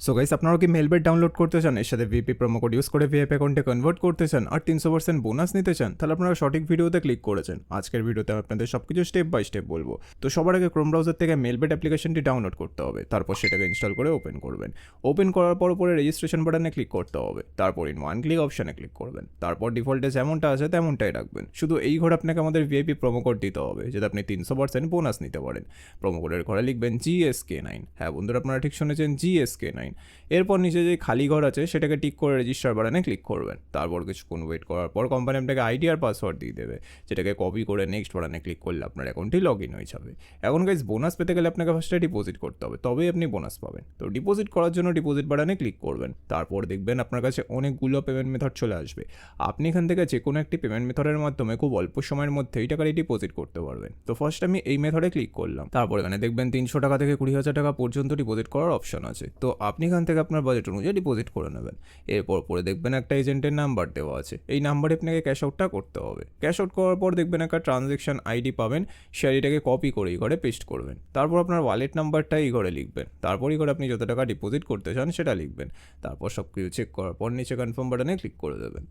So guys, আপনারা কি Melbet download করতে চান, এর সাথে ভিপি প্রোমো কোড ইউজ করে ভিআইপি অ্যাকাউন্টে কনভার্ট করতে চান আর 300% বোনাস নিতে চান, তাহলে আপনারা সঠিক ভিডিওতে ক্লিক করেছেন। আজকের ভিডিওতে আমি আপনাদের সবকিছু স্টেপ বাই স্টেপ বলবো। তো সবার আগে ক্রোম ব্রাউজার থেকে মেলবেট অ্যাপ্লিকেশনটি ডাউনলোড করতে হবে, তারপর সেটাকে ইনস্টল করে ওপেন করবেন। ওপেন করার পর উপরে রেজিস্ট্রেশন বাটনে ক্লিক করতে হবে, তারপর ইন ওয়ান ক্লিক অপশনে ক্লিক করবেন। তারপর ডিফল্টে যেমনটা আছে তেমনটাই রাখবেন, শুধু এই ঘরে আপনাকে আমাদের ভিআইপি প্রোমো কোড দিতে হবে, যাতে আপনি 300% বোনাস নিতে পারেন। প্রোমো কোডের ঘরে লিখবেন GSK9। হ্যাঁ বন্ধুরা, আপনারা ঠিক শুনেছেন, GSK9। এরপর নিচে যে খালি ঘর আছে সেটাকে টিক করে রেজিস্টার বাটনে ক্লিক করবেন। তারপর কিছুক্ষণ ওয়েট করার পর কোম্পানি আপনাকে আইডি আর পাসওয়ার্ড দিয়ে দেবে, যেটাকে কপি করে নেক্সট বাটনে ক্লিক করলে আপনার অ্যাকাউন্টটি লগ ইন হয়ে যাবে। এখন গাইস, বোনাস পেতে গেলে আপনাকে ফার্স্টে ডিপোজিট করতে হবে, তবেই আপনি বোনাস পাবেন। তো ডিপোজিট করার জন্য ডিপোজিট বাটনে ক্লিক করবেন। তারপর দেখবেন আপনার কাছে অনেকগুলো পেমেন্ট মেথড চলে আসবে। আপনি এখান থেকে যে কোনো একটি পেমেন্ট মেথডের মাধ্যমে খুব অল্প সময়ের মধ্যেই টাকাটি ডিপোজিট করতে পারবেন। তো ফার্স্ট আমি এই মেথডে ক্লিক করলাম। তারপর এখানে দেখবেন 300 টাকা থেকে 20,000 টাকা পর্যন্ত ডিপোজিট করার অপশন আছে। তো আপনি এখান থেকে আপনার বাজেট অনুযায়ী ডিপোজিট করে নেবেন। এরপর পরে দেখবেন একটা এজেন্টের নাম্বার দেওয়া আছে, এই নাম্বারে আপনাকে ক্যাশ আউটটা করতে হবে। ক্যাশ আউট করার পর দেখবেন একটা ট্রানজ্যাকশন আইডি পাবেন, সেই আইডিটাকে কপি করে এই ঘরে পেস্ট করবেন। তারপর আপনার ওয়ালেট নাম্বারটা এই ঘরে লিখবেন। তারপর এই ঘরে আপনি যত টাকা ডিপোজিট করতে চান সেটা লিখবেন। তারপর সব কিছু চেক করার পর নিচে কনফার্ম বাটনে ক্লিক করে দেবেন।